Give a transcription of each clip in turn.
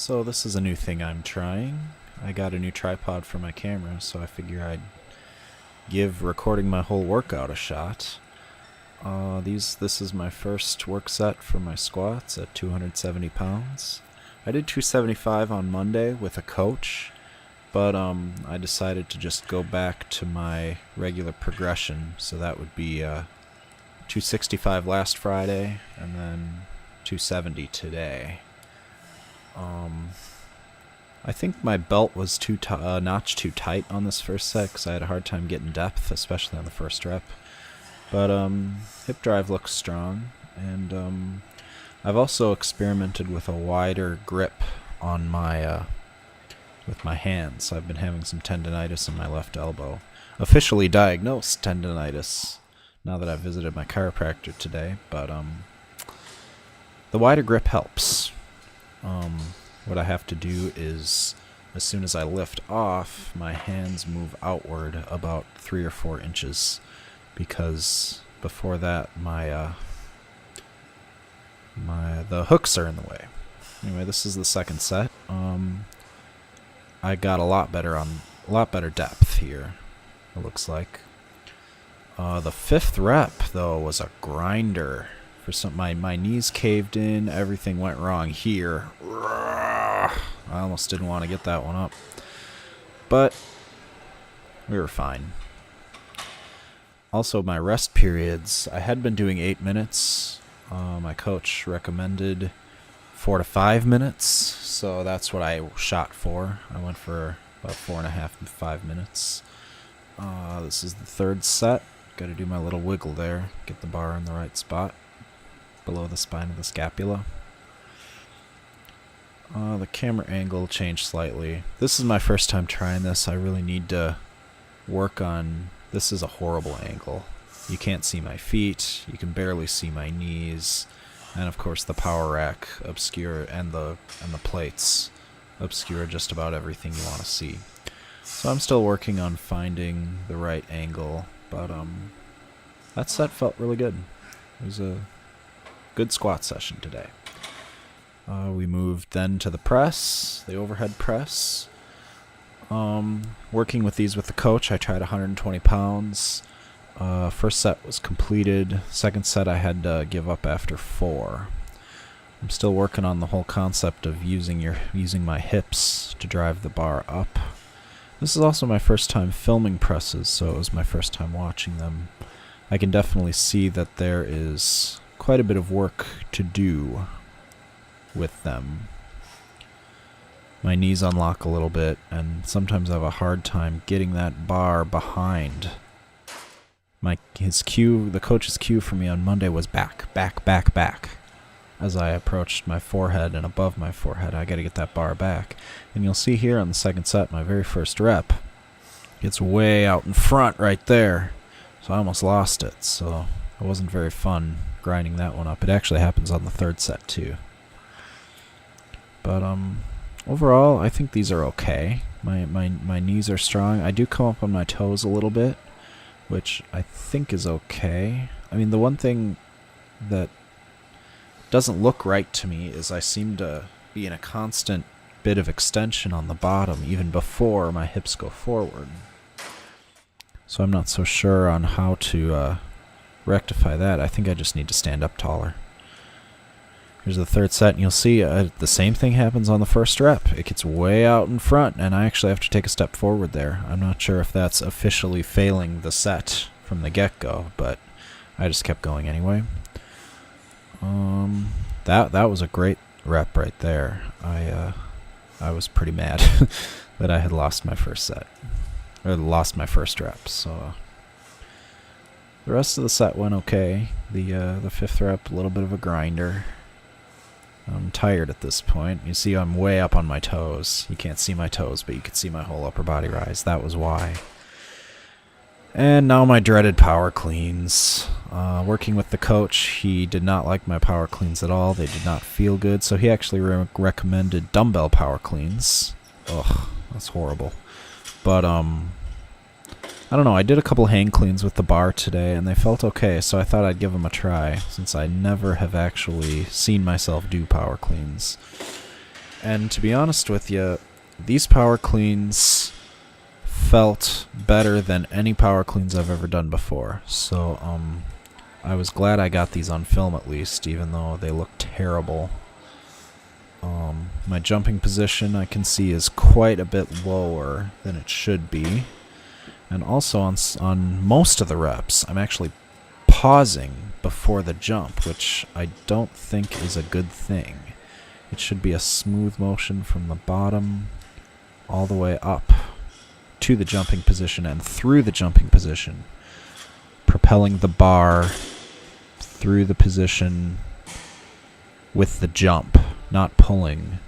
So this is a new thing I'm trying. I got a new tripod for my camera, so I figure I'd give recording my whole workout a shot. This is my first work set for my squats at 270 pounds. I did 275 on Monday with a coach, but I decided to just go back to my regular progression, so that would be 265 last Friday and then 270 today. I think my belt was a notch too tight on this first set because I had a hard time getting depth, especially on the first rep. But hip drive looks strong, and I've also experimented with a wider grip on my with my hands. I've been having some tendonitis in my left elbow. Officially diagnosed tendonitis now that I've visited my chiropractor today, but the wider grip helps. What I have to do is, as soon as I lift off, my hands move outward about 3 or 4 inches, because before that the hooks are in the way. Anyway, this is the second set. I got a lot better depth here, it looks like. The fifth rep though was a grinder. My knees caved in, everything went wrong here. I almost didn't want to get that one up, but we were fine. Also, my rest periods, I had been doing 8 minutes. My coach recommended 4 to 5 minutes, so that's what I shot for. I went for about 4.5 to 5 minutes. This is the third set. Got to do my little wiggle there, get the bar in the right spot, below the spine of the scapula. The camera angle changed slightly. This is my first time trying this. I really need to work on... This is a horrible angle. You can't see my feet. You can barely see my knees. And of course the power rack obscure and the plates obscure just about everything you want to see. So I'm still working on finding the right angle, but that set felt really good. It was a good squat session today. We moved then to the press, the overhead press. Working with these with the coach, I tried 120 pounds. First set was completed. Second set I had to give up after 4. I'm still working on the whole concept of using my hips to drive the bar up. This is also my first time filming presses, so it was my first time watching them. I can definitely see that there is quite a bit of work to do with them. My knees unlock a little bit, and sometimes I have a hard time getting that bar behind. The coach's cue for me on Monday was back, back, back, back. As I approached my forehead and above my forehead, I gotta get that bar back. And you'll see here on the second set, my very first rep, it's way out in front right there. So I almost lost it, so it wasn't very fun grinding that one up. It actually happens on the third set too. But overall, I think these are okay. My knees are strong. I do come up on my toes a little bit, which I think is okay. I mean, the one thing that doesn't look right to me is I seem to be in a constant bit of extension on the bottom even before my hips go forward. So I'm not so sure on how to rectify that. I think I just need to stand up taller. Here's the third set, and you'll see the same thing happens on the first rep. It gets way out in front, and I actually have to take a step forward there. I'm not sure if that's officially failing the set from the get-go, but I just kept going anyway. That was a great rep right there. I was pretty mad that I had lost my first set, or lost my first rep. So the rest of the set went okay. The fifth rep, a little bit of a grinder. I'm tired at this point. You see I'm way up on my toes. You can't see my toes, but you can see my whole upper body rise. That was why. And now my dreaded power cleans. Working with the coach, he did not like my power cleans at all. They did not feel good, so he actually recommended dumbbell power cleans. Ugh, that's horrible. But I don't know, I did a couple hang cleans with the bar today, and they felt okay, so I thought I'd give them a try, since I never have actually seen myself do power cleans. And to be honest with you, these power cleans felt better than any power cleans I've ever done before. So, I was glad I got these on film at least, even though they look terrible. My jumping position I can see is quite a bit lower than it should be. And also on most of the reps, I'm actually pausing before the jump, which I don't think is a good thing. It should be a smooth motion from the bottom all the way up to the jumping position and through the jumping position, propelling the bar through the position with the jump, not pulling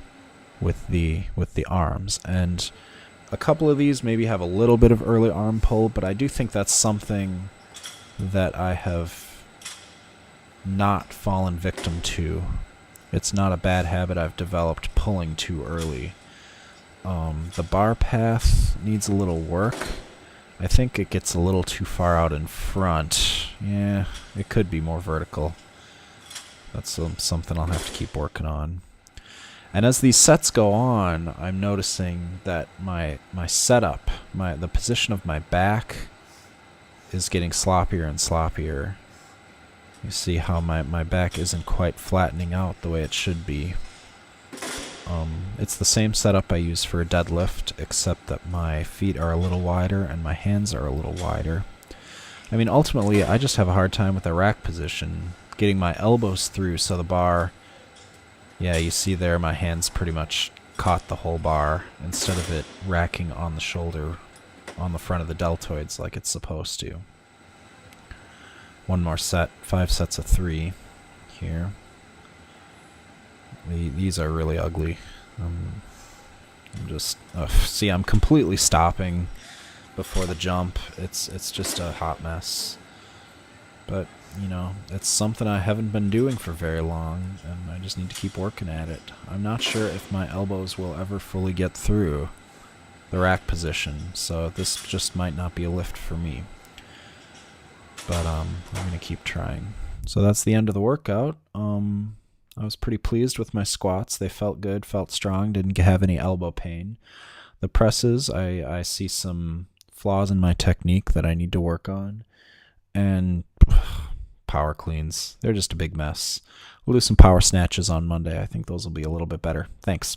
with the arms. And a couple of these maybe have a little bit of early arm pull, but I do think that's something that I have not fallen victim to. It's not a bad habit I've developed, pulling too early. The bar path needs a little work. I think it gets a little too far out in front. Yeah, it could be more vertical. That's something I'll have to keep working on. And as these sets go on, I'm noticing that my setup, the position of my back is getting sloppier and sloppier. You see how my back isn't quite flattening out the way it should be. It's the same setup I use for a deadlift, except that my feet are a little wider and my hands are a little wider. I mean, ultimately, I just have a hard time with the rack position, getting my elbows through so the bar... Yeah, you see there my hands pretty much caught the whole bar instead of it racking on the shoulder on the front of the deltoids like it's supposed to. One more set, 5 sets of 3 here. These are really ugly. I'm just see, I'm completely stopping before the jump. It's just a hot mess. But you know, it's something I haven't been doing for very long, and I just need to keep working at it. I'm not sure if my elbows will ever fully get through the rack position, so this just might not be a lift for me. But I'm gonna keep trying. So that's the end of the workout. I was pretty pleased with my squats. They felt good, felt strong, didn't have any elbow pain. The presses, I see some flaws in my technique that I need to work on. And power cleans, they're just a big mess. We'll do some power snatches on Monday. I think those will be a little bit better. Thanks.